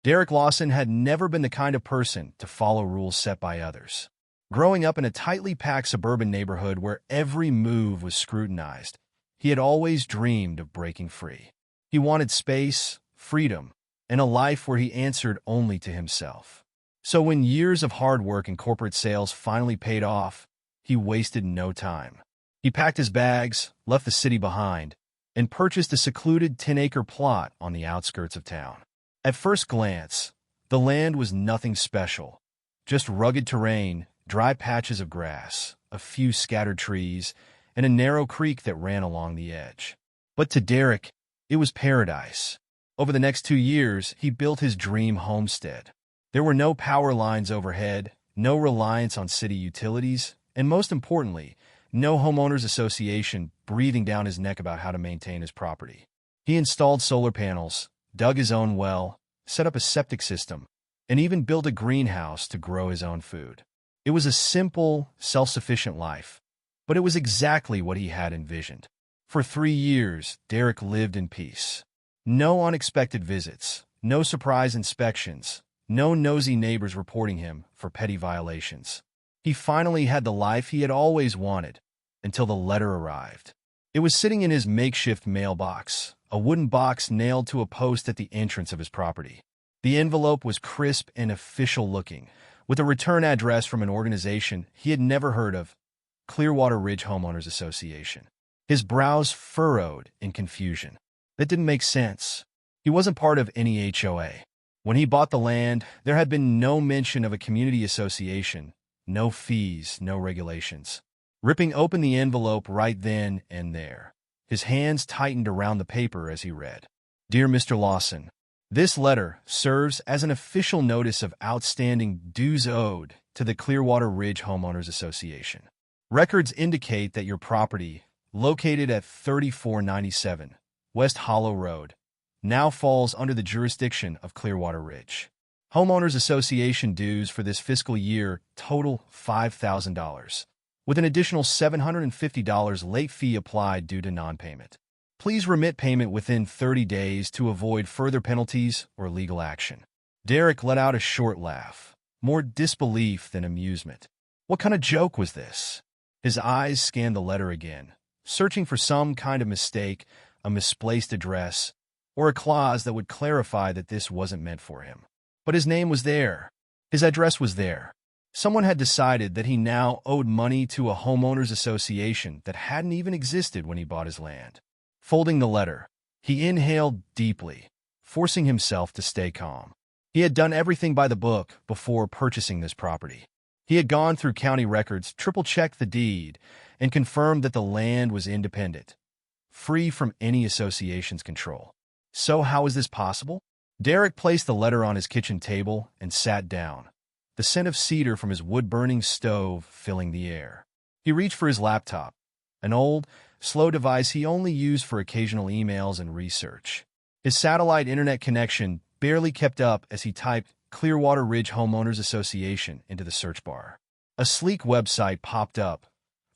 Derek Lawson had never been the kind of person to follow rules set by others. Growing up in a tightly packed suburban neighborhood where every move was scrutinized, he had always dreamed of breaking free. He wanted space, freedom, and a life where he answered only to himself. So when years of hard work and corporate sales finally paid off, he wasted no time. He packed his bags, left the city behind, and purchased a secluded 10-acre plot on the outskirts of town. At first glance, the land was nothing special, just rugged terrain, dry patches of grass, a few scattered trees, and a narrow creek that ran along the edge. But to Derek, it was paradise. Over the next 2 years, he built his dream homestead. There were no power lines overhead, no reliance on city utilities, and most importantly, no homeowners association breathing down his neck about how to maintain his property. He installed solar panels, dug his own well, set up a septic system, and even built a greenhouse to grow his own food. It was a simple, self-sufficient life, but it was exactly what he had envisioned. For 3 years, Derek lived in peace. No unexpected visits, no surprise inspections, no nosy neighbors reporting him for petty violations. He finally had the life he had always wanted, until the letter arrived. It was sitting in his makeshift mailbox, a wooden box nailed to a post at the entrance of his property. The envelope was crisp and official-looking, with a return address from an organization he had never heard of, Clearwater Ridge Homeowners Association. His brows furrowed in confusion. That didn't make sense. He wasn't part of any HOA. When he bought the land, there had been no mention of a community association, no fees, no regulations. Ripping open the envelope right then and there, his hands tightened around the paper as he read. Dear Mr. Lawson, this letter serves as an official notice of outstanding dues owed to the Clearwater Ridge Homeowners Association. Records indicate that your property, located at 3497 West Hollow Road, now falls under the jurisdiction of Clearwater Ridge. Homeowners Association dues for this fiscal year total $5,000, with an additional $750 late fee applied due to non-payment. Please remit payment within 30 days to avoid further penalties or legal action. Derek let out a short laugh, more disbelief than amusement. What kind of joke was this? His eyes scanned the letter again, searching for some kind of mistake, a misplaced address, or a clause that would clarify that this wasn't meant for him. But his name was there. His address was there. Someone had decided that he now owed money to a homeowners association that hadn't even existed when he bought his land. Folding the letter, he inhaled deeply, forcing himself to stay calm. He had done everything by the book before purchasing this property. He had gone through county records, triple-checked the deed, and confirmed that the land was independent, free from any association's control. So how is this possible? Derek placed the letter on his kitchen table and sat down, the scent of cedar from his wood-burning stove filling the air. He reached for his laptop, an old, slow device he only used for occasional emails and research. His satellite internet connection barely kept up as he typed Clearwater Ridge Homeowners Association into the search bar. A sleek website popped up,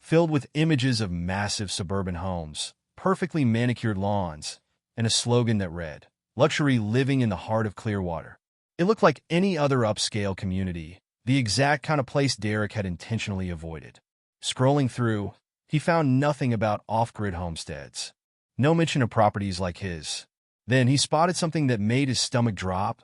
filled with images of massive suburban homes, perfectly manicured lawns, and a slogan that read, "Luxury living in the heart of Clearwater." It looked like any other upscale community, the exact kind of place Derek had intentionally avoided. Scrolling through, he found nothing about off-grid homesteads. No mention of properties like his. Then he spotted something that made his stomach drop,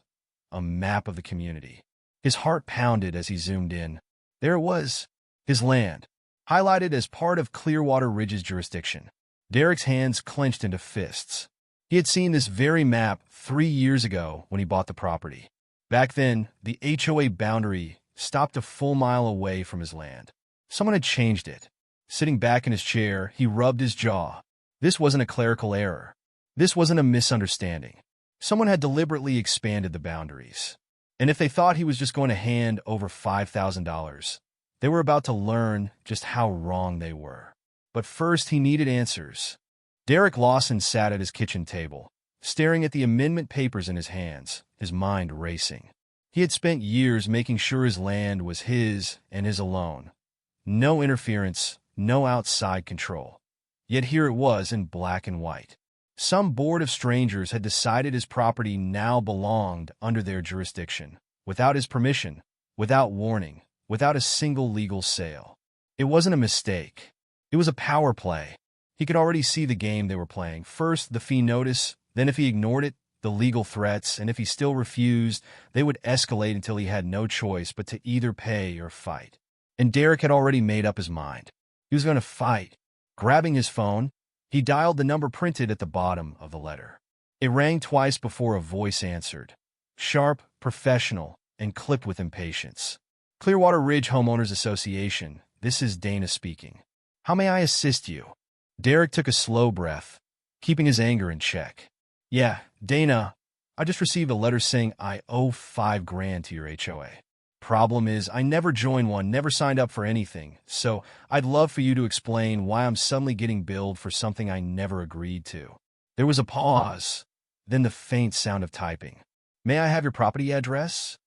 a map of the community. His heart pounded as he zoomed in. There it was, his land, highlighted as part of Clearwater Ridge's jurisdiction. Derek's hands clenched into fists. He had seen this very map 3 years ago when he bought the property. Back then, the HOA boundary stopped a full mile away from his land. Someone had changed it. Sitting back in his chair, he rubbed his jaw. This wasn't a clerical error. This wasn't a misunderstanding. Someone had deliberately expanded the boundaries. And if they thought he was just going to hand over $5,000, they were about to learn just how wrong they were. But first, he needed answers. Derek Lawson sat at his kitchen table, staring at the amendment papers in his hands, his mind racing. He had spent years making sure his land was his and his alone. No interference, no outside control. Yet here it was in black and white. Some board of strangers had decided his property now belonged under their jurisdiction, without his permission, without warning, without a single legal sale. It wasn't a mistake. It was a power play. He could already see the game they were playing. First, the fee notice, then if he ignored it, the legal threats, and if he still refused, they would escalate until he had no choice but to either pay or fight. And Derek had already made up his mind. He was going to fight. Grabbing his phone, he dialed the number printed at the bottom of the letter. It rang twice before a voice answered. Sharp, professional, and clipped with impatience. Clearwater Ridge Homeowners Association, this is Dana speaking. How may I assist you? Derek took a slow breath, keeping his anger in check. Yeah, Dana, I just received a letter saying I owe $5,000 to your HOA. Problem is, I never joined one, never signed up for anything, so I'd love for you to explain why I'm suddenly getting billed for something I never agreed to. There was a pause, then the faint sound of typing. May I have your property address?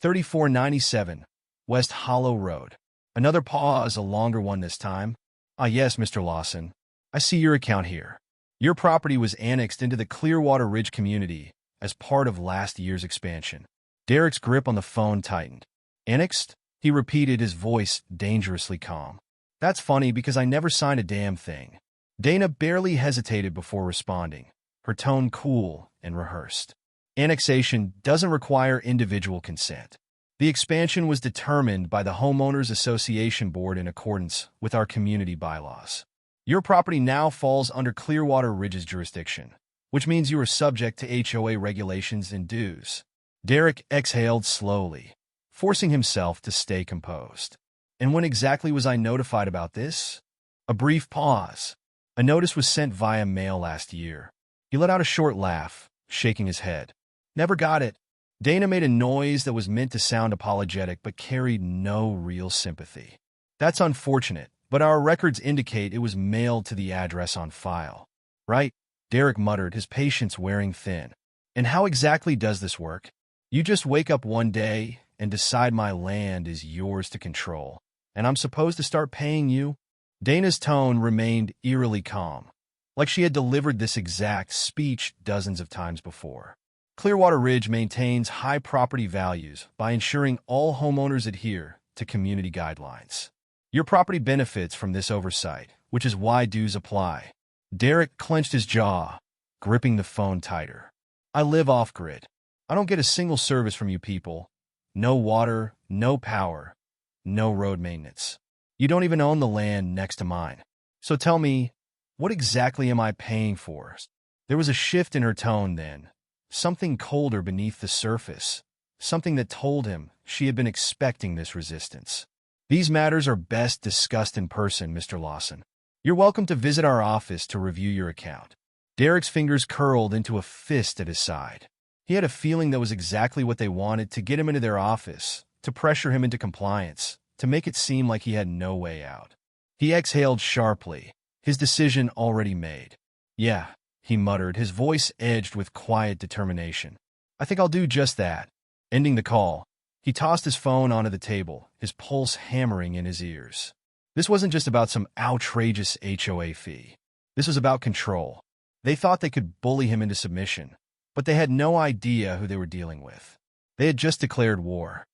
3497 West Hollow Road. Another pause, a longer one this time. Ah, yes, Mr. Lawson. I see your account here. Your property was annexed into the Clearwater Ridge community as part of last year's expansion. Derek's grip on the phone tightened. Annexed? He repeated, his voice dangerously calm. That's funny because I never signed a damn thing. Dana barely hesitated before responding, her tone cool and rehearsed. Annexation doesn't require individual consent. The expansion was determined by the Homeowners Association Board in accordance with our community bylaws. Your property now falls under Clearwater Ridge's jurisdiction, which means you are subject to HOA regulations and dues. Derek exhaled slowly, forcing himself to stay composed. And when exactly was I notified about this? A brief pause. A notice was sent via mail last year. He let out a short laugh, shaking his head. Never got it. Dana made a noise that was meant to sound apologetic but carried no real sympathy. That's unfortunate, but our records indicate it was mailed to the address on file. Right? Derek muttered, his patience wearing thin. And how exactly does this work? You just wake up one day and decide my land is yours to control, and I'm supposed to start paying you? Dana's tone remained eerily calm, like she had delivered this exact speech dozens of times before. Clearwater Ridge maintains high property values by ensuring all homeowners adhere to community guidelines. Your property benefits from this oversight, which is why dues apply. Derek clenched his jaw, gripping the phone tighter. I live off-grid. I don't get a single service from you people. No water, no power, no road maintenance. You don't even own the land next to mine. So tell me, what exactly am I paying for? There was a shift in her tone then, something colder beneath the surface, something that told him she had been expecting this resistance. These matters are best discussed in person, Mr. Lawson. You're welcome to visit our office to review your account. Derek's fingers curled into a fist at his side. He had a feeling that was exactly what they wanted, to get him into their office, to pressure him into compliance, to make it seem like he had no way out. He exhaled sharply, his decision already made. Yeah, he muttered, his voice edged with quiet determination. I think I'll do just that. Ending the call, he tossed his phone onto the table, his pulse hammering in his ears. This wasn't just about some outrageous HOA fee. This was about control. They thought they could bully him into submission, but they had no idea who they were dealing with. They had just declared war.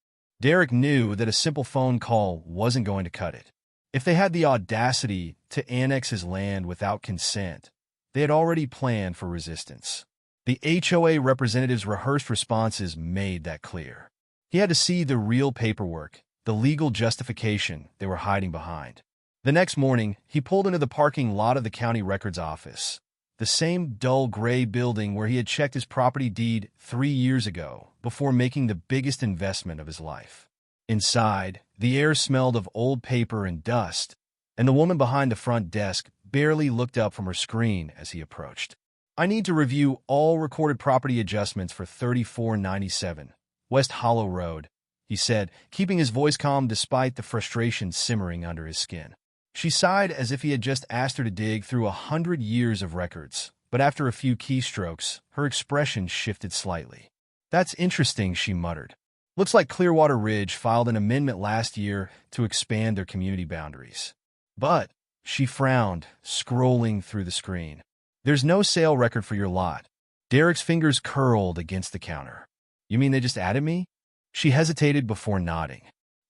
Derek knew that a simple phone call wasn't going to cut it. If they had the audacity to annex his land without consent, they had already planned for resistance. The HOA representatives' rehearsed responses made that clear. He had to see the real paperwork, the legal justification they were hiding behind. The next morning, he pulled into the parking lot of the county records office, the same dull gray building where he had checked his property deed 3 years ago before making the biggest investment of his life. Inside, the air smelled of old paper and dust, and the woman behind the front desk barely looked up from her screen as he approached. I need to review all recorded property adjustments for 3497 West Hollow Road, he said, keeping his voice calm despite the frustration simmering under his skin. She sighed as if he had just asked her to dig through 100 years of records, but after a few keystrokes, her expression shifted slightly. That's interesting, she muttered. Looks like Clearwater Ridge filed an amendment last year to expand their community boundaries. But, she frowned, scrolling through the screen. There's no sale record for your lot. Derek's fingers curled against the counter. You mean they just added me? She hesitated before nodding.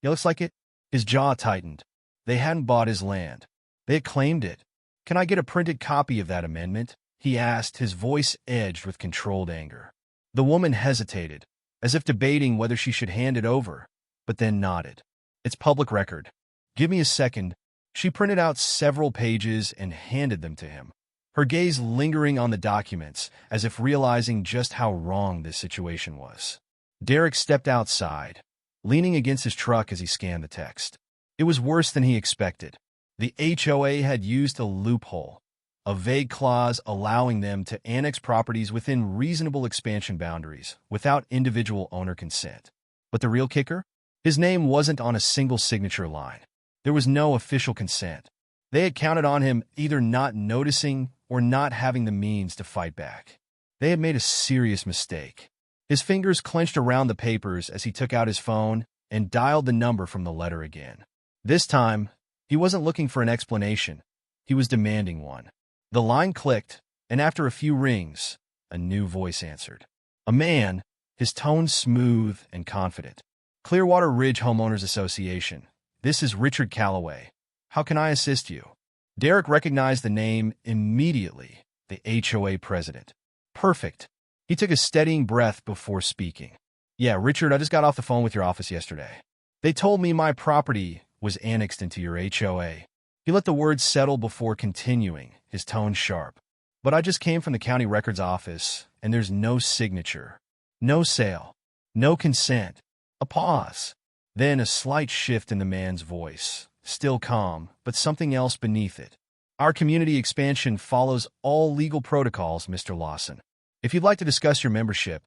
It looks like it. His jaw tightened. They hadn't bought his land. They had claimed it. Can I get a printed copy of that amendment? He asked, his voice edged with controlled anger. The woman hesitated, as if debating whether she should hand it over, but then nodded. It's public record. Give me a second. She printed out several pages and handed them to him, her gaze lingering on the documents, as if realizing just how wrong this situation was. Derek stepped outside, leaning against his truck as he scanned the text. It was worse than he expected. The HOA had used a loophole, a vague clause allowing them to annex properties within reasonable expansion boundaries without individual owner consent. But the real kicker? His name wasn't on a single signature line. There was no official consent. They had counted on him either not noticing or not having the means to fight back. They had made a serious mistake. His fingers clenched around the papers as he took out his phone and dialed the number from the letter again. This time, he wasn't looking for an explanation. He was demanding one. The line clicked, and after a few rings, a new voice answered. A man, his tone smooth and confident. Clearwater Ridge Homeowners Association. This is Richard Calloway. How can I assist you? Derek recognized the name immediately, the HOA president. Perfect. He took a steadying breath before speaking. Yeah, Richard, I just got off the phone with your office yesterday. They told me my property was annexed into your HOA. He let the words settle before continuing, his tone sharp. But I just came from the county records office, and there's no signature, no sale, no consent. A pause. Then a slight shift in the man's voice, still calm, but something else beneath it. Our community expansion follows all legal protocols, Mr. Lawson. If you'd like to discuss your membership,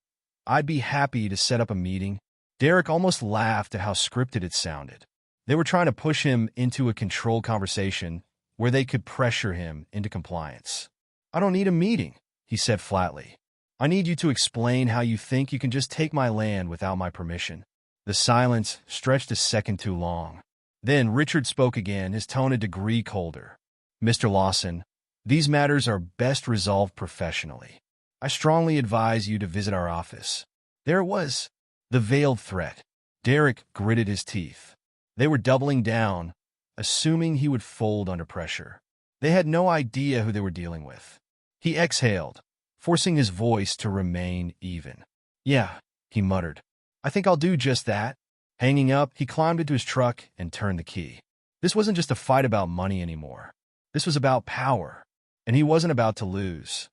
I'd be happy to set up a meeting. Derek almost laughed at how scripted it sounded. They were trying to push him into a controlled conversation where they could pressure him into compliance. I don't need a meeting, he said flatly. I need you to explain how you think you can just take my land without my permission. The silence stretched a second too long. Then Richard spoke again, his tone a degree colder. Mr. Lawson, these matters are best resolved professionally. I strongly advise you to visit our office. There it was, the veiled threat. Derek gritted his teeth. They were doubling down, assuming he would fold under pressure. They had no idea who they were dealing with. He exhaled, forcing his voice to remain even. Yeah, he muttered. I think I'll do just that. Hanging up, he climbed into his truck and turned the key. This wasn't just a fight about money anymore. This was about power, and he wasn't about to lose.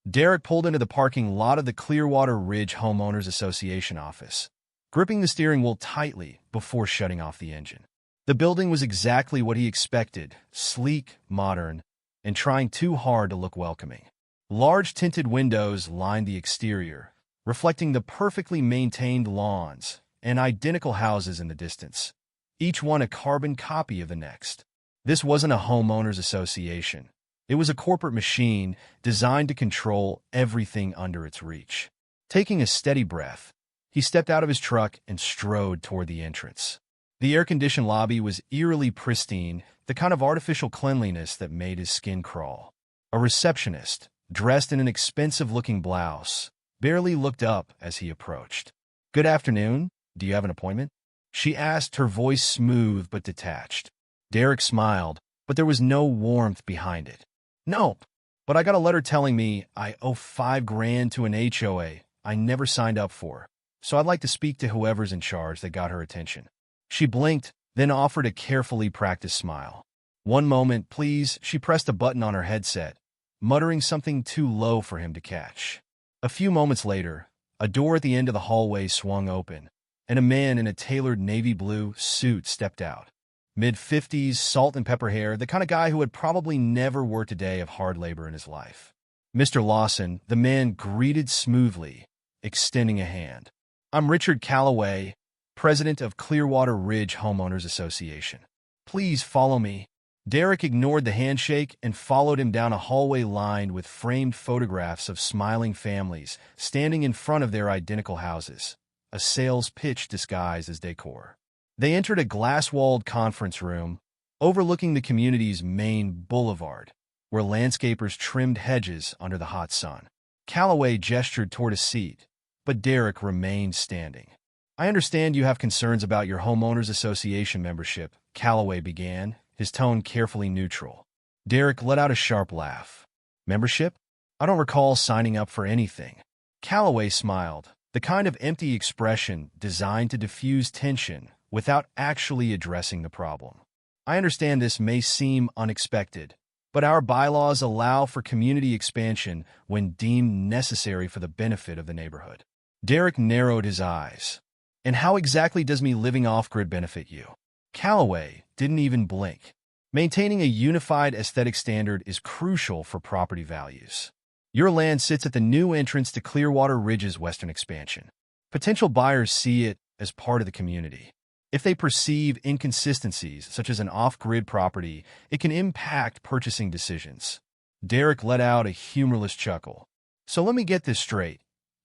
Derek pulled into the parking lot of the Clearwater Ridge Homeowners Association office, gripping the steering wheel tightly before shutting off the engine. The building was exactly what he expected, sleek, modern, and trying too hard to look welcoming. Large tinted windows lined the exterior, reflecting the perfectly maintained lawns and identical houses in the distance, each one a carbon copy of the next. This wasn't a homeowners association. It was a corporate machine designed to control everything under its reach. Taking a steady breath, he stepped out of his truck and strode toward the entrance. The air-conditioned lobby was eerily pristine, the kind of artificial cleanliness that made his skin crawl. A receptionist, dressed in an expensive-looking blouse, barely looked up as he approached. Good afternoon. Do you have an appointment? She asked, her voice smooth but detached. Derek smiled, but there was no warmth behind it. Nope, but I got a letter telling me I owe $5,000 to an HOA I never signed up for, so I'd like to speak to whoever's in charge that got her attention. She blinked, then offered a carefully practiced smile. One moment, please. She pressed a button on her headset, muttering something too low for him to catch. A few moments later, a door at the end of the hallway swung open, and a man in a tailored navy blue suit stepped out. Mid-50s, salt and pepper hair, the kind of guy who had probably never worked a day of hard labor in his life. Mr. Lawson, the man greeted smoothly, extending a hand. I'm Richard Calloway, president of Clearwater Ridge Homeowners Association. Please follow me. Derek ignored the handshake and followed him down a hallway lined with framed photographs of smiling families standing in front of their identical houses, a sales pitch disguised as decor. They entered a glass-walled conference room overlooking the community's main boulevard, where landscapers trimmed hedges under the hot sun. Calloway gestured toward a seat, but Derek remained standing. "I understand you have concerns about your homeowners association membership," Calloway began, his tone carefully neutral. Derek let out a sharp laugh. "Membership? I don't recall signing up for anything." Calloway smiled, the kind of empty expression designed to diffuse tension without actually addressing the problem. "I understand this may seem unexpected, but our bylaws allow for community expansion when deemed necessary for the benefit of the neighborhood." Derek narrowed his eyes. "And how exactly does me living off-grid benefit you?" Calloway didn't even blink. Maintaining a unified aesthetic standard is crucial for property values. Your land sits at the new entrance to Clearwater Ridge's western expansion. Potential buyers see it as part of the community. If they perceive inconsistencies, such as an off-grid property, it can impact purchasing decisions. Derek let out a humorless chuckle. "So let me get this straight.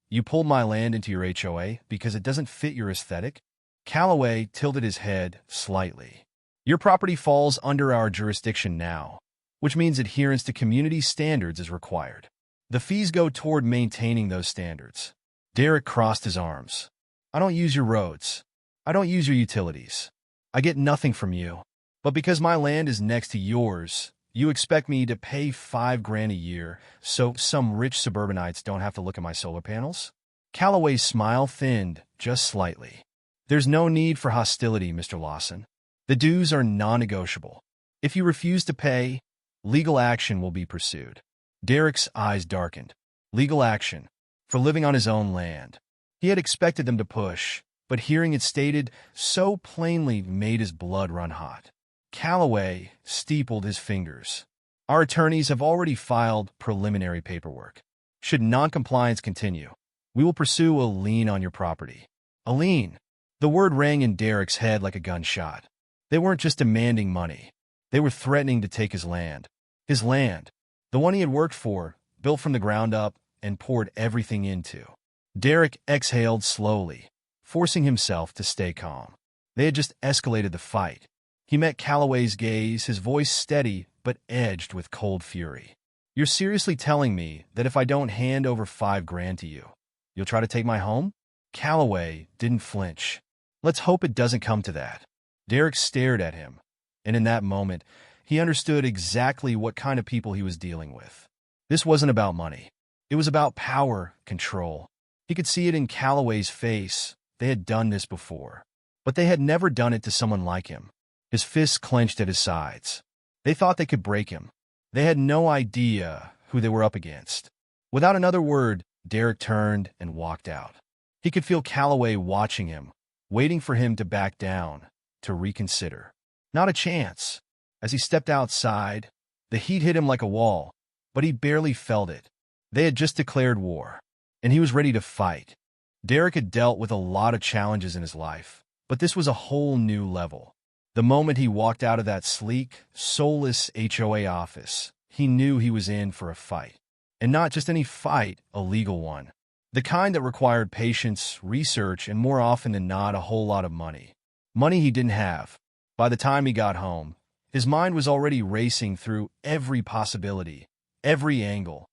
You pulled my land into your HOA because it doesn't fit your aesthetic?" Calloway tilted his head slightly. "Your property falls under our jurisdiction now, which means adherence to community standards is required. The fees go toward maintaining those standards." Derek crossed his arms. "I don't use your roads. I don't use your utilities. I get nothing from you. But because my land is next to yours, you expect me to pay $5,000 a year so some rich suburbanites don't have to look at my solar panels?" Calloway's smile thinned just slightly. "There's no need for hostility, Mr. Lawson. The dues are non-negotiable. If you refuse to pay, legal action will be pursued." Derek's eyes darkened. Legal action for living on his own land. He had expected them to push, but hearing it stated so plainly made his blood run hot. Calloway steepled his fingers. "Our attorneys have already filed preliminary paperwork. Should noncompliance continue, we will pursue a lien on your property." A lien? The word rang in Derek's head like a gunshot. They weren't just demanding money. They were threatening to take his land. His land. The one he had worked for, built from the ground up, and poured everything into. Derek exhaled slowly, forcing himself to stay calm. They had just escalated the fight. He met Calloway's gaze, his voice steady but edged with cold fury. "You're seriously telling me that if I don't hand over $5,000 to you, you'll try to take my home?" Calloway didn't flinch. "Let's hope it doesn't come to that." Derek stared at him, and in that moment, he understood exactly what kind of people he was dealing with. This wasn't about money. It was about power, control. He could see it in Calloway's face. They had done this before, but they had never done it to someone like him. His fists clenched at his sides. They thought they could break him. They had no idea who they were up against. Without another word, Derek turned and walked out. He could feel Calloway watching him, waiting for him to back down, to reconsider. Not a chance. As he stepped outside, the heat hit him like a wall, but he barely felt it. They had just declared war, and he was ready to fight. Derek had dealt with a lot of challenges in his life, but this was a whole new level. The moment he walked out of that sleek, soulless HOA office, he knew he was in for a fight. And not just any fight, a legal one. The kind that required patience, research, and more often than not, a whole lot of money. Money he didn't have. By the time he got home, his mind was already racing through every possibility, every angle,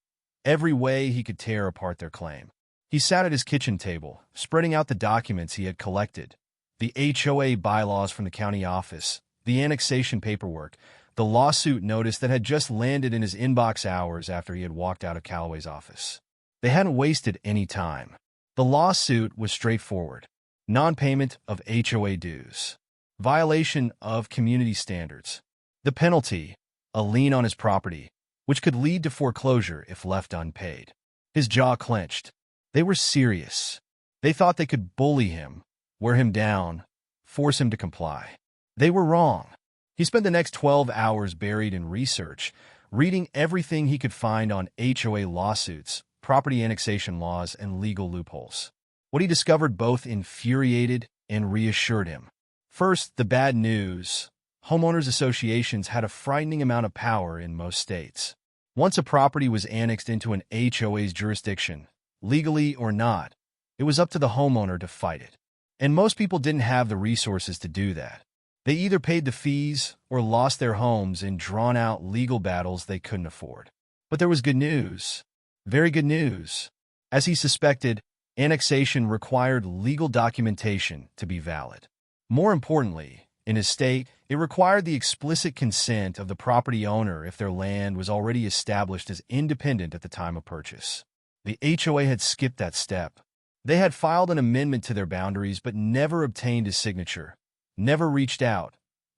every way he could tear apart their claim. He sat at his kitchen table, spreading out the documents he had collected. The HOA bylaws from the county office, the annexation paperwork, the lawsuit notice that had just landed in his inbox hours after he had walked out of Calloway's office. They hadn't wasted any time. The lawsuit was straightforward. Non-payment of HOA dues. Violation of community standards. The penalty, a lien on his property, which could lead to foreclosure if left unpaid. His jaw clenched. They were serious. They thought they could bully him, wear him down, force him to comply. They were wrong. He spent the next 12 hours buried in research, reading everything he could find on HOA lawsuits, property annexation laws, and legal loopholes. What he discovered both infuriated and reassured him. First, the bad news. Homeowners associations had a frightening amount of power in most states. Once a property was annexed into an HOA's jurisdiction, legally or not, it was up to the homeowner to fight it. And most people didn't have the resources to do that. They either paid the fees or lost their homes in drawn-out legal battles they couldn't afford. But there was good news. Very good news. As he suspected, annexation required legal documentation to be valid. More importantly, in his state, it required the explicit consent of the property owner if their land was already established as independent at the time of purchase. The HOA had skipped that step. They had filed an amendment to their boundaries but never obtained his signature, never reached out,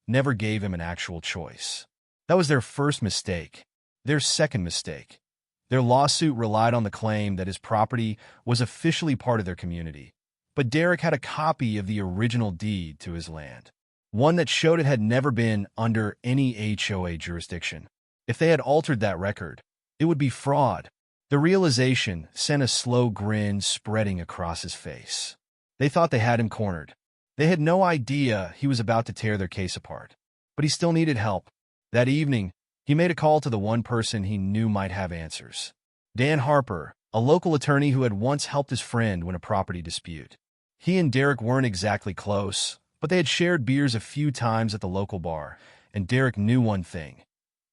never gave him an actual choice. That was their first mistake. Their second mistake. Their lawsuit relied on the claim that his property was officially part of their community, but Derek had a copy of the original deed to his land, one that showed it had never been under any HOA jurisdiction. If they had altered that record, it would be fraud. The realization sent a slow grin spreading across his face. They thought they had him cornered. They had no idea he was about to tear their case apart. But he still needed help. That evening, he made a call to the one person he knew might have answers. Dan Harper, a local attorney who had once helped his friend win a property dispute. He and Derek weren't exactly close, but they had shared beers a few times at the local bar, and Derek knew one thing.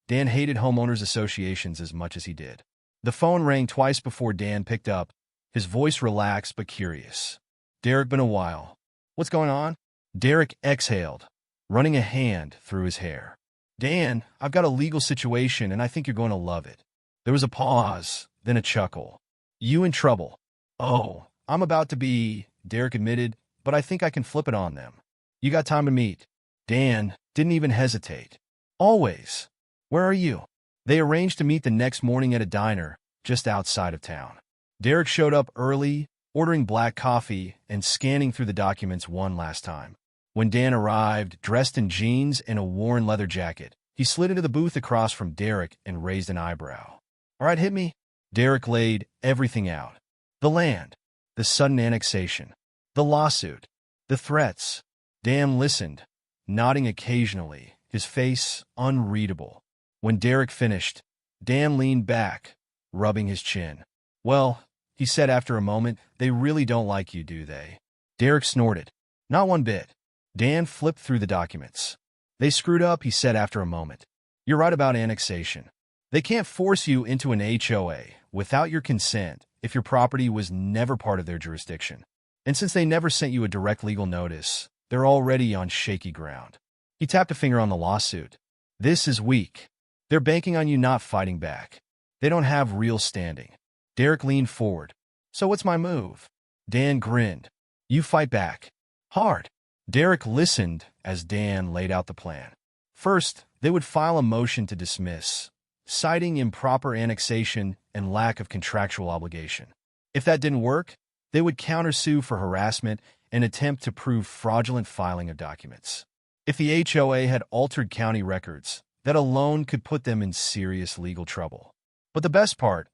Dan hated homeowners associations as much as he did. The phone rang twice before Dan picked up, his voice relaxed but curious. "Derek, been a while. What's going on?" Derek exhaled, running a hand through his hair. "Dan, I've got a legal situation and I think you're going to love it." There was a pause, then a chuckle. "You in trouble?" "Oh, I'm about to be," Derek admitted, "but I think I can flip it on them." "You got time to meet?" Dan didn't even hesitate. "Always. Where are you?" They arranged to meet the next morning at a diner just outside of town. Derek showed up early, ordering black coffee and scanning through the documents one last time. When Dan arrived, dressed in jeans and a worn leather jacket, he slid into the booth across from Derek and raised an eyebrow. "All right, hit me." Derek laid everything out. The land, the sudden annexation, the lawsuit, the threats. Dan listened, nodding occasionally, his face unreadable. When Derek finished, Dan leaned back, rubbing his chin. "Well," he said after a moment, "they really don't like you, do they?" Derek snorted. "Not one bit." Dan flipped through the documents. "They screwed up," he said after a moment. "You're right about annexation. They can't force you into an HOA without your consent if your property was never part of their jurisdiction. And since they never sent you a direct legal notice, they're already on shaky ground." He tapped a finger on the lawsuit. "This is weak. They're banking on you not fighting back. They don't have real standing." Derek leaned forward. "So what's my move?" Dan grinned. "You fight back. Hard." Derek listened as Dan laid out the plan. First, they would file a motion to dismiss, citing improper annexation and lack of contractual obligation. If that didn't work, they would countersue for harassment and attempt to prove fraudulent filing of documents. If the HOA had altered county records, that alone could put them in serious legal trouble. But the best part,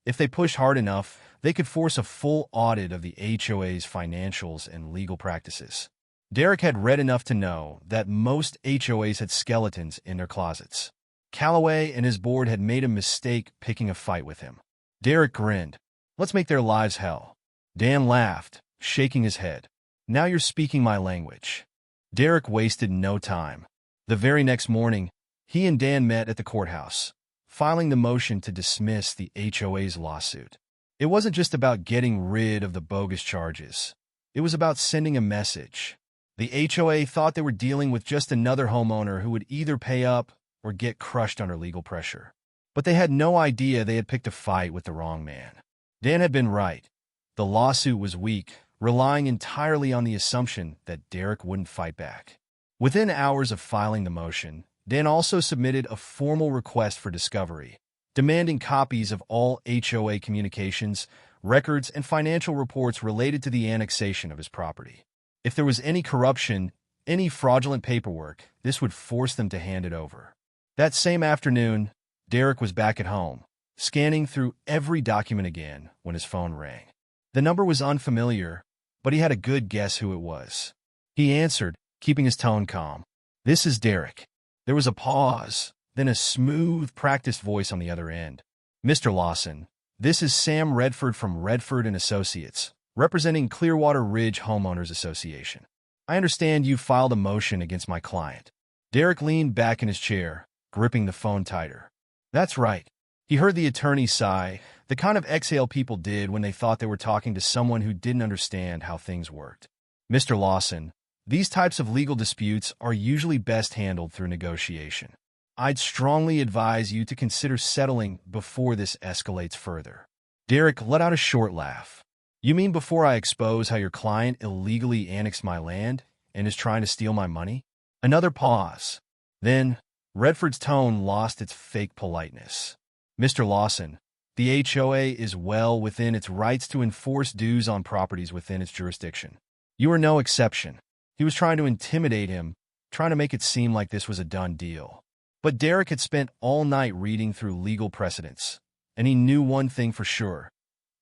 if they pushed hard enough, they could force a full audit of the HOA's financials and legal practices. Derek had read enough to know that most HOAs had skeletons in their closets. Calloway and his board had made a mistake picking a fight with him. Derek grinned. "Let's make their lives hell." Dan laughed, shaking his head. "Now you're speaking my language." Derek wasted no time. The very next morning, he and Dan met at the courthouse, filing the motion to dismiss the HOA's lawsuit. It wasn't just about getting rid of the bogus charges. It was about sending a message. The HOA thought they were dealing with just another homeowner who would either pay up or get crushed under legal pressure. But they had no idea they had picked a fight with the wrong man. Dan had been right. The lawsuit was weak, relying entirely on the assumption that Derek wouldn't fight back. Within hours of filing the motion, Dan also submitted a formal request for discovery, demanding copies of all HOA communications, records, and financial reports related to the annexation of his property. If there was any corruption, any fraudulent paperwork, this would force them to hand it over. That same afternoon, Derek was back at home, scanning through every document again when his phone rang. The number was unfamiliar, but he had a good guess who it was. He answered, keeping his tone calm. "This is Derek." There was a pause, then a smooth, practiced voice on the other end. "Mr. Lawson, this is Sam Redford from Redford & Associates, representing Clearwater Ridge Homeowners Association. I understand you filed a motion against my client. Derek leaned back in his chair, gripping the phone tighter. That's right. He heard the attorney sigh, the kind of exhale people did when they thought they were talking to someone who didn't understand how things worked. Mr. Lawson, these types of legal disputes are usually best handled through negotiation. I'd strongly advise you to consider settling before this escalates further. Derek let out a short laugh. You mean before I expose how your client illegally annexed my land and is trying to steal my money? Another pause. Then, Redford's tone lost its fake politeness. Mr. Lawson, the HOA is well within its rights to enforce dues on properties within its jurisdiction. You are no exception. He was trying to intimidate him, trying to make it seem like this was a done deal. But Derek had spent all night reading through legal precedents, and he knew one thing for sure.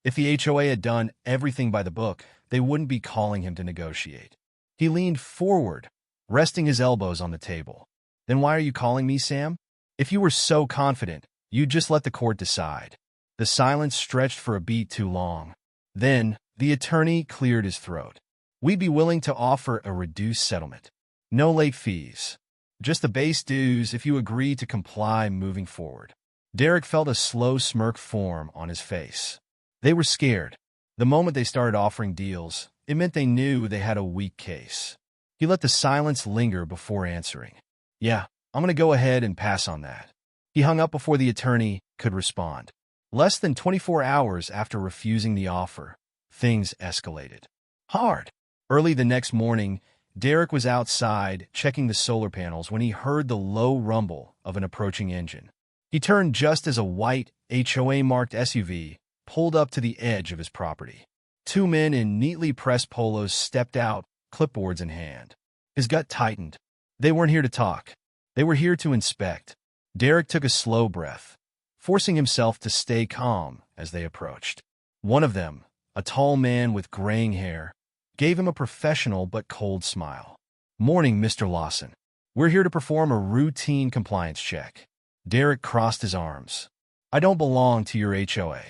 If the HOA had done everything by the book, they wouldn't be calling him to negotiate. He leaned forward, resting his elbows on the table. Then why are you calling me, Sam? If you were so confident, you'd just let the court decide. The silence stretched for a beat too long. Then, the attorney cleared his throat. We'd be willing to offer a reduced settlement. No late fees. Just the base dues if you agree to comply moving forward. Derek felt a slow smirk form on his face. They were scared. The moment they started offering deals, it meant they knew they had a weak case. He let the silence linger before answering. Yeah, I'm going to go ahead and pass on that. He hung up before the attorney could respond. Less than 24 hours after refusing the offer, things escalated. Hard. Early the next morning, Derek was outside checking the solar panels when he heard the low rumble of an approaching engine. He turned just as a white, HOA-marked SUV pulled up to the edge of his property. Two men in neatly pressed polos stepped out, clipboards in hand. His gut tightened. They weren't here to talk. They were here to inspect. Derek took a slow breath, forcing himself to stay calm as they approached. One of them, a tall man with graying hair, gave him a professional but cold smile. Morning, Mr. Lawson. We're here to perform a routine compliance check. Derek crossed his arms. I don't belong to your HOA.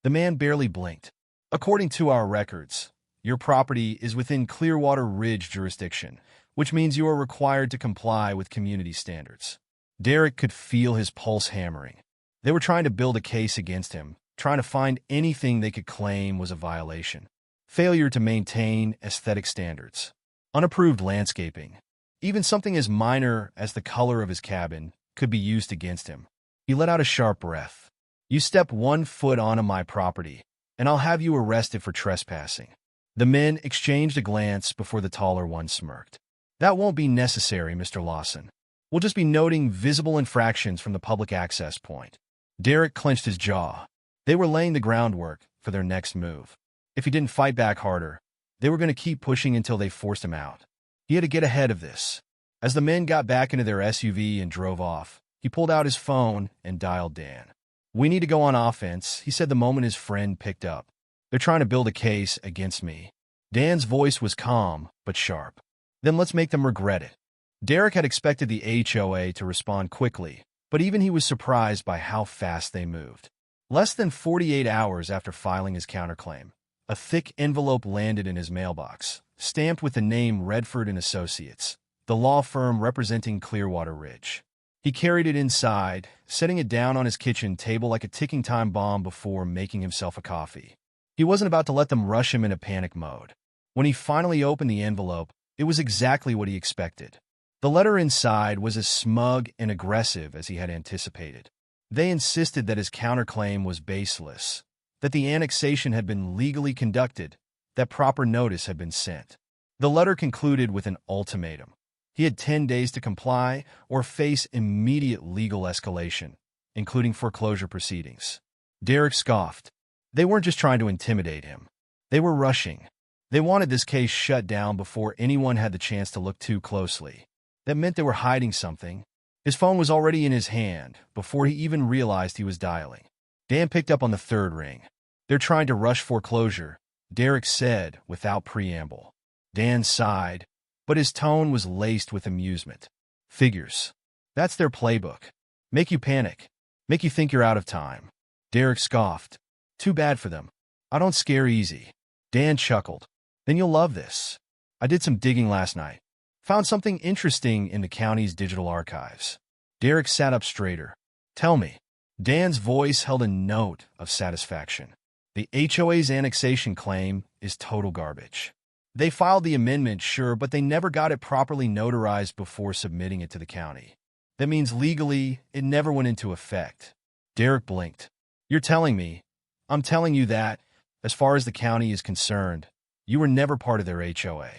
The man barely blinked. According to our records, your property is within Clearwater Ridge jurisdiction, which means you are required to comply with community standards. Derek could feel his pulse hammering. They were trying to build a case against him, trying to find anything they could claim was a violation. Failure to maintain aesthetic standards. Unapproved landscaping. Even something as minor as the color of his cabin could be used against him. He let out a sharp breath. You step 1 foot onto my property, and I'll have you arrested for trespassing. The men exchanged a glance before the taller one smirked. That won't be necessary, Mr. Lawson. We'll just be noting visible infractions from the public access point. Derek clenched his jaw. They were laying the groundwork for their next move. If he didn't fight back harder, they were going to keep pushing until they forced him out. He had to get ahead of this. As the men got back into their SUV and drove off, he pulled out his phone and dialed Dan. We need to go on offense, he said the moment his friend picked up. They're trying to build a case against me. Dan's voice was calm, but sharp. Then let's make them regret it. Derek had expected the HOA to respond quickly, but even he was surprised by how fast they moved. Less than 48 hours after filing his counterclaim, a thick envelope landed in his mailbox, stamped with the name Redford & Associates, the law firm representing Clearwater Ridge. He carried it inside, setting it down on his kitchen table like a ticking time bomb before making himself a coffee. He wasn't about to let them rush him into panic mode. When he finally opened the envelope, it was exactly what he expected. The letter inside was as smug and aggressive as he had anticipated. They insisted that his counterclaim was baseless, that the annexation had been legally conducted, that proper notice had been sent. The letter concluded with an ultimatum. He had 10 days to comply or face immediate legal escalation, including foreclosure proceedings. Derek scoffed. They weren't just trying to intimidate him. They were rushing. They wanted this case shut down before anyone had the chance to look too closely. That meant they were hiding something. His phone was already in his hand before he even realized he was dialing. Dan picked up on the third ring. They're trying to rush foreclosure, Derek said without preamble. Dan sighed, but his tone was laced with amusement. Figures. That's their playbook. Make you panic. Make you think you're out of time. Derek scoffed. Too bad for them. I don't scare easy. Dan chuckled. Then you'll love this. I did some digging last night. Found something interesting in the county's digital archives. Derek sat up straighter. Tell me. Dan's voice held a note of satisfaction. The HOA's annexation claim is total garbage. They filed the amendment, sure, but they never got it properly notarized before submitting it to the county. That means legally, it never went into effect. Derek blinked. You're telling me? I'm telling you that, as far as the county is concerned, you were never part of their HOA.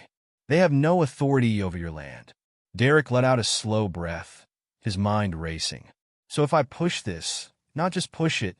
They have no authority over your land. Derek let out a slow breath, his mind racing. So if I push this, not just push it,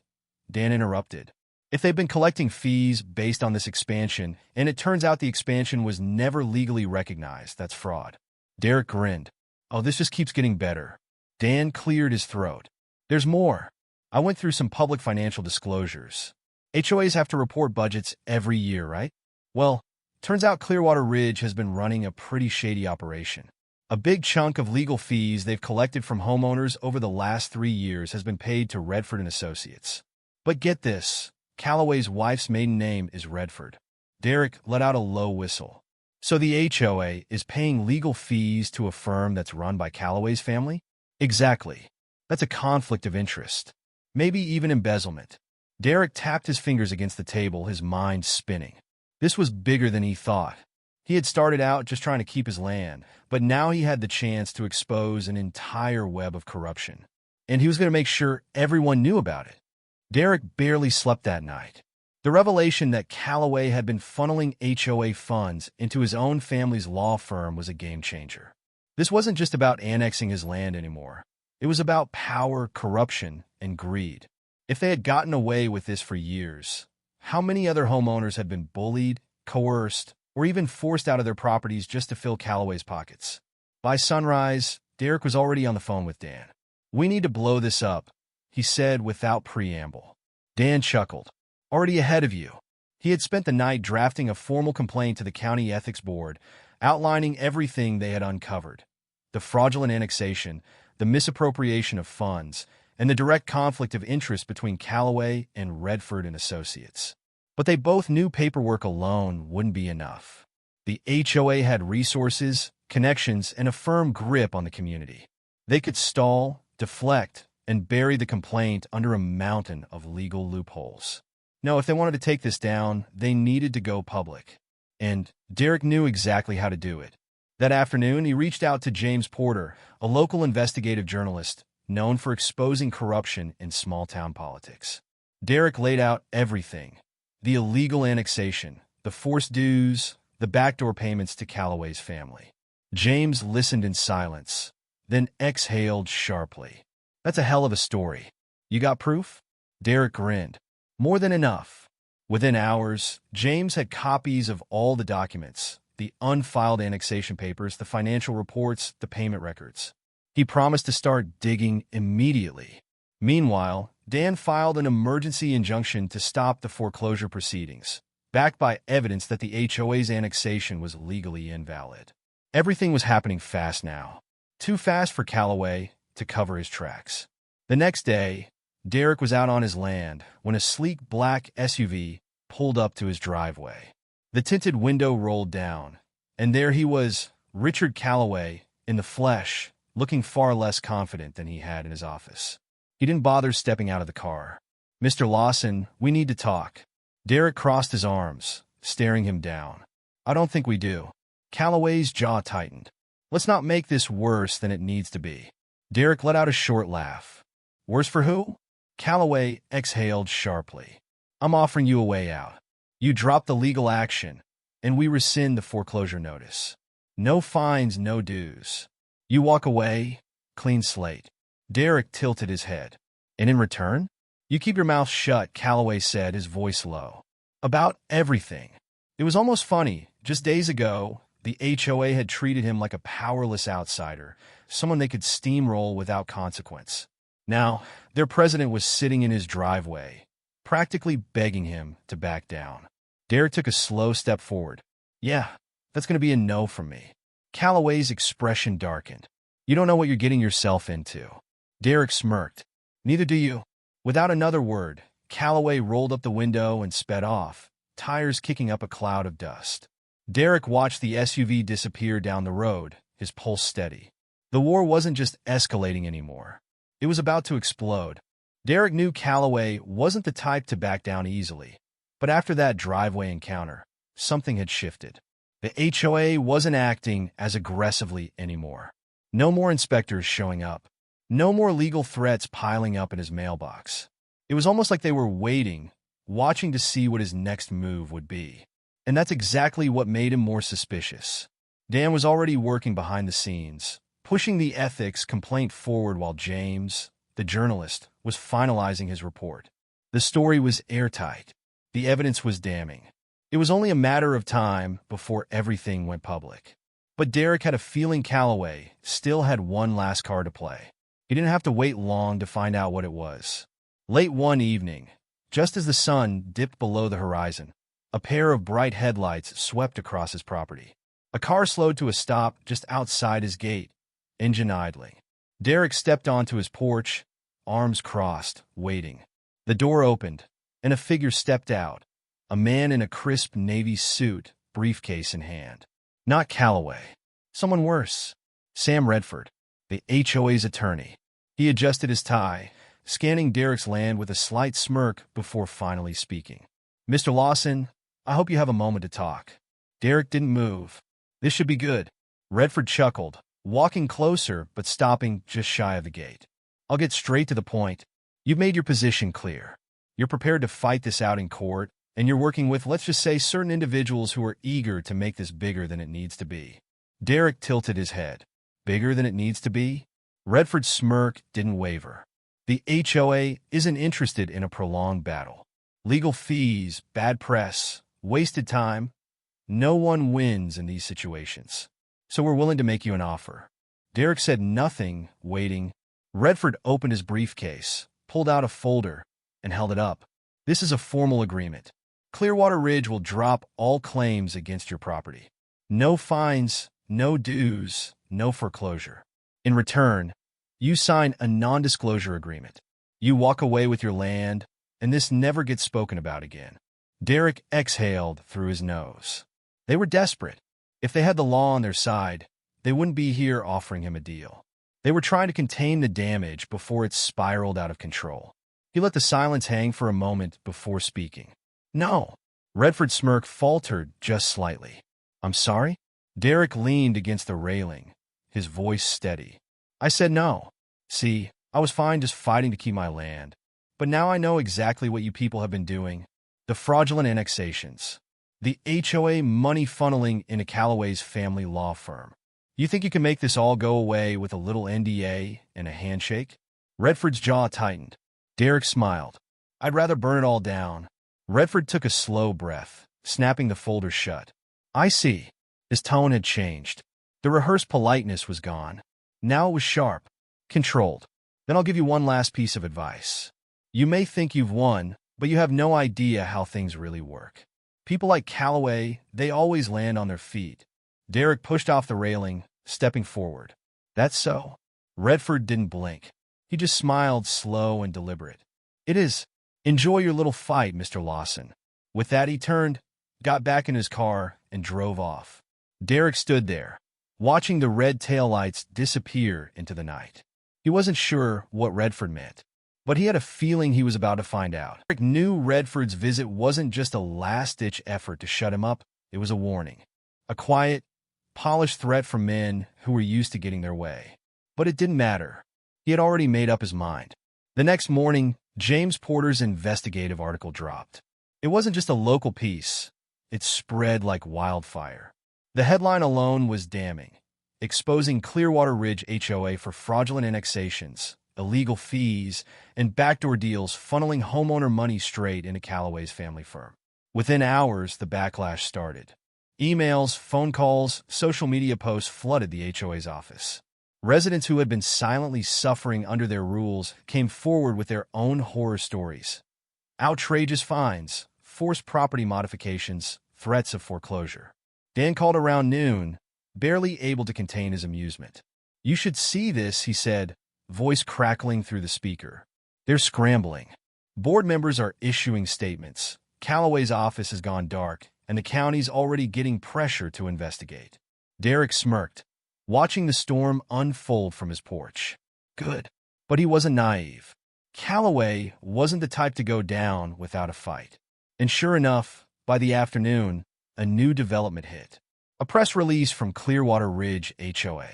Dan interrupted. If they've been collecting fees based on this expansion, and it turns out the expansion was never legally recognized, that's fraud. Derek grinned. Oh, this just keeps getting better. Dan cleared his throat. There's more. I went through some public financial disclosures. HOAs have to report budgets every year, right? Well, turns out Clearwater Ridge has been running a pretty shady operation. A big chunk of legal fees they've collected from homeowners over the last 3 years has been paid to Redford & Associates. But get this, Callaway's wife's maiden name is Redford. Derek let out a low whistle. So the HOA is paying legal fees to a firm that's run by Callaway's family? Exactly. That's a conflict of interest. Maybe even embezzlement. Derek tapped his fingers against the table, his mind spinning. This was bigger than he thought. He had started out just trying to keep his land, but now he had the chance to expose an entire web of corruption. And he was going to make sure everyone knew about it. Derek barely slept that night. The revelation that Callaway had been funneling HOA funds into his own family's law firm was a game changer. This wasn't just about annexing his land anymore. It was about power, corruption, and greed. If they had gotten away with this for years, how many other homeowners had been bullied, coerced, or even forced out of their properties just to fill Callaway's pockets? By sunrise, Derek was already on the phone with Dan. We need to blow this up, he said without preamble. Dan chuckled. Already ahead of you. He had spent the night drafting a formal complaint to the county ethics board, outlining everything they had uncovered. The fraudulent annexation, the misappropriation of funds, and the direct conflict of interest between Callaway and Redford & Associates. But they both knew paperwork alone wouldn't be enough. The HOA had resources, connections, and a firm grip on the community. They could stall, deflect, and bury the complaint under a mountain of legal loopholes. No, if they wanted to take this down, they needed to go public. And Derek knew exactly how to do it. That afternoon, he reached out to James Porter, a local investigative journalist known for exposing corruption in small-town politics. Derek laid out everything. The illegal annexation, the forced dues, the backdoor payments to Callaway's family. James listened in silence, then exhaled sharply. That's a hell of a story. You got proof? Derek grinned. More than enough. Within hours, James had copies of all the documents, the unfiled annexation papers, the financial reports, the payment records. He promised to start digging immediately. Meanwhile, Dan filed an emergency injunction to stop the foreclosure proceedings, backed by evidence that the HOA's annexation was legally invalid. Everything was happening fast now. Too fast for Callaway to cover his tracks. The next day, Derek was out on his land when a sleek black SUV pulled up to his driveway. The tinted window rolled down, and there he was, Richard Callaway, in the flesh, looking far less confident than he had in his office. He didn't bother stepping out of the car. "Mr. Lawson, we need to talk." Derek crossed his arms, staring him down. "I don't think we do." Callaway's jaw tightened. "Let's not make this worse than it needs to be." Derek let out a short laugh. "Worse for who?" Callaway exhaled sharply. "I'm offering you a way out. You drop the legal action, and we rescind the foreclosure notice. No fines, no dues. You walk away, clean slate." Derek tilted his head. "And in return? You keep your mouth shut," Callaway said, his voice low. "About everything." It was almost funny. Just days ago, the HOA had treated him like a powerless outsider, someone they could steamroll without consequence. Now, their president was sitting in his driveway, practically begging him to back down. Derek took a slow step forward. "Yeah, that's going to be a no from me." Callaway's expression darkened. "You don't know what you're getting yourself into." Derek smirked. "Neither do you." Without another word, Callaway rolled up the window and sped off, tires kicking up a cloud of dust. Derek watched the SUV disappear down the road, his pulse steady. The war wasn't just escalating anymore. It was about to explode. Derek knew Calloway wasn't the type to back down easily. But after that driveway encounter, something had shifted. The HOA wasn't acting as aggressively anymore. No more inspectors showing up. No more legal threats piling up in his mailbox. It was almost like they were waiting, watching to see what his next move would be. And that's exactly what made him more suspicious. Dan was already working behind the scenes, pushing the ethics complaint forward while James, the journalist, was finalizing his report. The story was airtight. The evidence was damning. It was only a matter of time before everything went public. But Derek had a feeling Calloway still had one last card to play. He didn't have to wait long to find out what it was. Late one evening, just as the sun dipped below the horizon, a pair of bright headlights swept across his property. A car slowed to a stop just outside his gate, engine idling. Derek stepped onto his porch, arms crossed, waiting. The door opened, and a figure stepped out, a man in a crisp navy suit, briefcase in hand. Not Calloway. Someone worse. Sam Redford, the HOA's attorney. He adjusted his tie, scanning Derek's land with a slight smirk before finally speaking. "Mr. Lawson, I hope you have a moment to talk." Derek didn't move. "This should be good." Redford chuckled, walking closer but stopping just shy of the gate. "I'll get straight to the point. You've made your position clear. You're prepared to fight this out in court, and you're working with, let's just say, certain individuals who are eager to make this bigger than it needs to be." Derek tilted his head. "Bigger than it needs to be?" Redford's smirk didn't waver. "The HOA isn't interested in a prolonged battle. Legal fees, bad press, wasted time. No one wins in these situations. So we're willing to make you an offer." Derek said nothing, waiting. Redford opened his briefcase, pulled out a folder, and held it up. "This is a formal agreement. Clearwater Ridge will drop all claims against your property. No fines, no dues, no foreclosure. In return, you sign a non-disclosure agreement. You walk away with your land, and this never gets spoken about again." Derek exhaled through his nose. They were desperate. If they had the law on their side, they wouldn't be here offering him a deal. They were trying to contain the damage before it spiraled out of control. He let the silence hang for a moment before speaking. "No." Redford's smirk faltered just slightly. "I'm sorry?" Derek leaned against the railing, his voice steady. "I said no. See, I was fine just fighting to keep my land. But now I know exactly what you people have been doing. The fraudulent annexations. The HOA money funneling into Calloway's family law firm. You think you can make this all go away with a little NDA and a handshake?" Redford's jaw tightened. Derek smiled. "I'd rather burn it all down." Redford took a slow breath, snapping the folder shut. "I see." His tone had changed. The rehearsed politeness was gone. Now it was sharp, controlled. "Then I'll give you one last piece of advice. You may think you've won, but you have no idea how things really work. People like Calloway, they always land on their feet." Derek pushed off the railing, stepping forward. "That's so?" Redford didn't blink. He just smiled, slow and deliberate. "It is. Enjoy your little fight, Mr. Lawson." With that, he turned, got back in his car, and drove off. Derek stood there, watching the red taillights disappear into the night. He wasn't sure what Redford meant, but he had a feeling he was about to find out. Derek knew Redford's visit wasn't just a last-ditch effort to shut him up, it was a warning. A quiet, polished threat from men who were used to getting their way. But it didn't matter. He had already made up his mind. The next morning, James Porter's investigative article dropped. It wasn't just a local piece. It spread like wildfire. The headline alone was damning, exposing Clearwater Ridge HOA for fraudulent annexations, illegal fees, and backdoor deals funneling homeowner money straight into Calloway's family firm. Within hours, the backlash started. Emails, phone calls, social media posts flooded the HOA's office. Residents who had been silently suffering under their rules came forward with their own horror stories. Outrageous fines, forced property modifications, threats of foreclosure. Dan called around noon, barely able to contain his amusement. "You should see this," he said, voice crackling through the speaker. "They're scrambling. Board members are issuing statements. Calloway's office has gone dark, and the county's already getting pressure to investigate. Derek smirked, watching the storm unfold from his porch. Good. But he wasn't naive. Calloway wasn't the type to go down without a fight. And sure enough, by the afternoon, a new development hit. A press release from Clearwater Ridge HOA.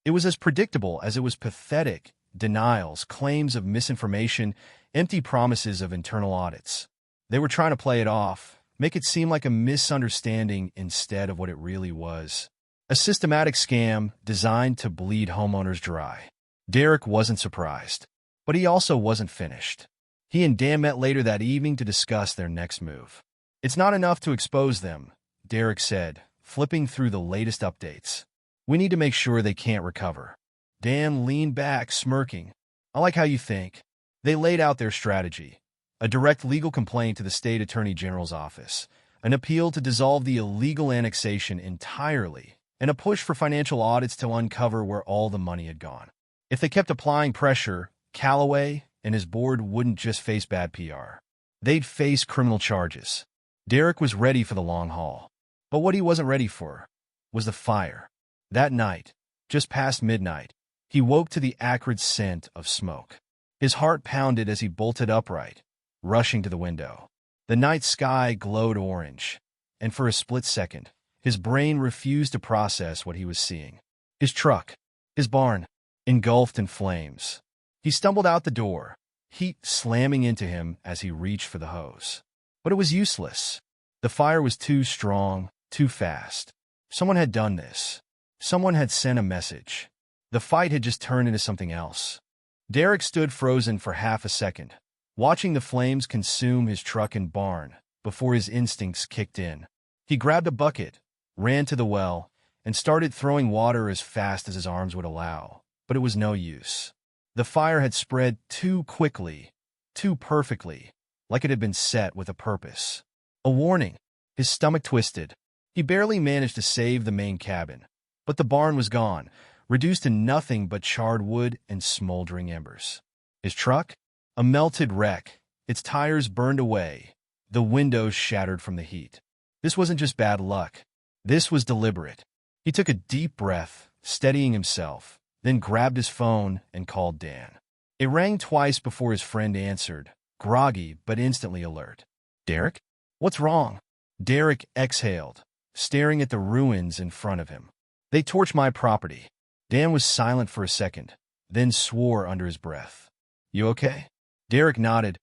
It was as predictable as it was pathetic: denials, claims of misinformation, empty promises of internal audits. They were trying to play it off, make it seem like a misunderstanding instead of what it really was. A systematic scam designed to bleed homeowners dry. Derek wasn't surprised, but he also wasn't finished. He and Dan met later that evening to discuss their next move. It's not enough to expose them, Derek said, flipping through the latest updates. We need to make sure they can't recover. Dan leaned back, smirking. I like how you think. They laid out their strategy: a direct legal complaint to the state attorney general's office, an appeal to dissolve the illegal annexation entirely, and a push for financial audits to uncover where all the money had gone. If they kept applying pressure, Calloway and his board wouldn't just face bad PR. They'd face criminal charges. Derek was ready for the long haul. But what he wasn't ready for was the fire. That night, just past midnight, he woke to the acrid scent of smoke. His heart pounded as he bolted upright, rushing to the window. The night sky glowed orange, and for a split second, his brain refused to process what he was seeing. His truck, his barn, engulfed in flames. He stumbled out the door, heat slamming into him as he reached for the hose. But it was useless. The fire was too strong, too fast. Someone had done this. Someone had sent a message. The fight had just turned into something else. Derek stood frozen for half a second, watching the flames consume his truck and barn before his instincts kicked in. He grabbed a bucket, ran to the well, and started throwing water as fast as his arms would allow. But it was no use. The fire had spread too quickly, too perfectly, like it had been set with a purpose. A warning. His stomach twisted. He barely managed to save the main cabin, but the barn was gone, reduced to nothing but charred wood and smoldering embers. His truck? A melted wreck, its tires burned away, the windows shattered from the heat. This wasn't just bad luck. This was deliberate. He took a deep breath, steadying himself, then grabbed his phone and called Dan. It rang twice before his friend answered, groggy but instantly alert. Derek? What's wrong? Derek exhaled, staring at the ruins in front of him. They torched my property. Dan was silent for a second, then swore under his breath. You okay? Derek nodded,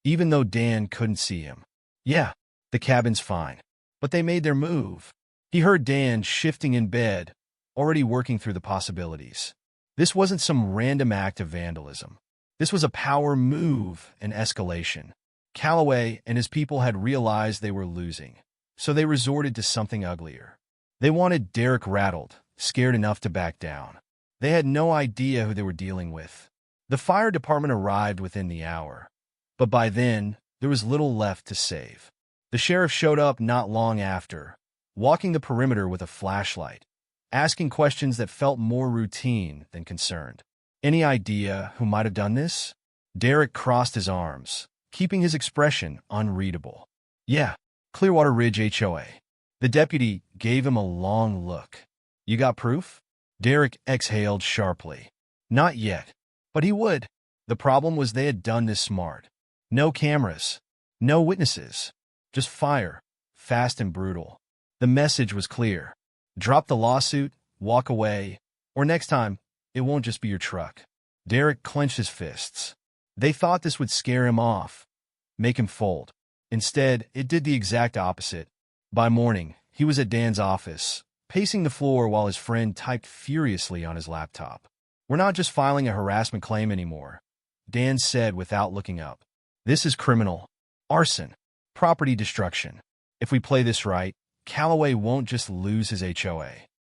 even though Dan couldn't see him. Yeah, the cabin's fine. But they made their move. He heard Dan shifting in bed, already working through the possibilities. This wasn't some random act of vandalism. This was a power move and escalation. Calloway and his people had realized they were losing, so they resorted to something uglier. They wanted Derek rattled, scared enough to back down. They had no idea who they were dealing with. The fire department arrived within the hour, but by then, there was little left to save. The sheriff showed up not long after, walking the perimeter with a flashlight, asking questions that felt more routine than concerned. Any idea who might have done this? Derek crossed his arms, keeping his expression unreadable. Yeah, Clearwater Ridge HOA. The deputy gave him a long look. You got proof? Derek exhaled sharply. Not yet, but he would. The problem was they had done this smart. No cameras, no witnesses, just fire, fast and brutal. The message was clear. Drop the lawsuit, walk away, or next time, it won't just be your truck. Derek clenched his fists. They thought this would scare him off, make him fold. Instead, it did the exact opposite. By morning, he was at Dan's office, pacing the floor while his friend typed furiously on his laptop. We're not just filing a harassment claim anymore, Dan said without looking up. This is criminal. Arson. Property destruction. If we play this right, Calloway won't just lose his HOA.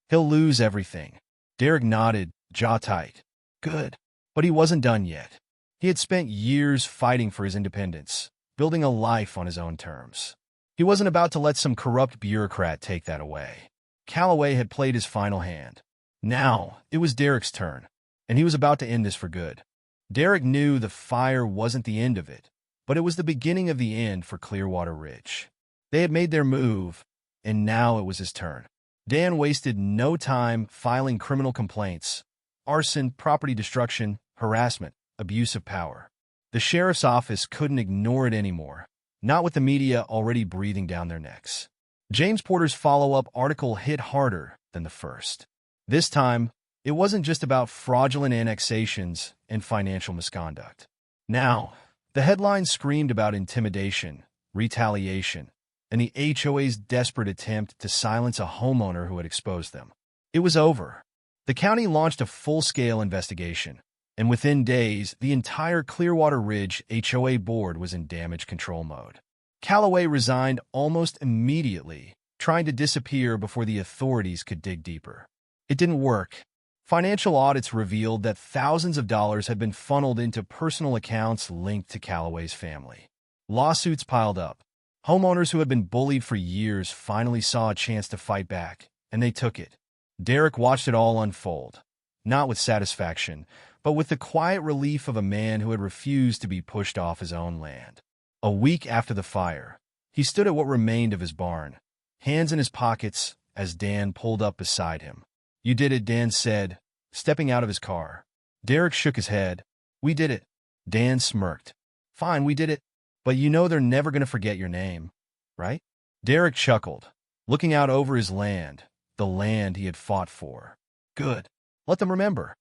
He'll lose everything. Derek nodded, jaw tight. Good. But he wasn't done yet. He had spent years fighting for his independence, building a life on his own terms. He wasn't about to let some corrupt bureaucrat take that away. Calloway had played his final hand. Now, it was Derek's turn, and he was about to end this for good. Derek knew the fire wasn't the end of it, but it was the beginning of the end for Clearwater Ridge. They had made their move, and now it was his turn. Dan wasted no time filing criminal complaints: arson, property destruction, harassment, abuse of power. The sheriff's office couldn't ignore it anymore, not with the media already breathing down their necks. James Porter's follow-up article hit harder than the first. This time, it wasn't just about fraudulent annexations and financial misconduct. Now, the headlines screamed about intimidation, retaliation, and the HOA's desperate attempt to silence a homeowner who had exposed them. It was over. The county launched a full-scale investigation, and within days, the entire Clearwater Ridge HOA board was in damage control mode. Callaway resigned almost immediately, trying to disappear before the authorities could dig deeper. It didn't work. Financial audits revealed that thousands of dollars had been funneled into personal accounts linked to Callaway's family. Lawsuits piled up. Homeowners who had been bullied for years finally saw a chance to fight back, and they took it. Derek watched it all unfold, not with satisfaction, but with the quiet relief of a man who had refused to be pushed off his own land. A week after the fire, he stood at what remained of his barn, hands in his pockets, as Dan pulled up beside him. "You did it," Dan said, stepping out of his car. Derek shook his head. "We did it." Dan smirked. "Fine, we did it. But you know they're never going to forget your name, right?" Derek chuckled, looking out over his land, the land he had fought for. "Good. Let them remember."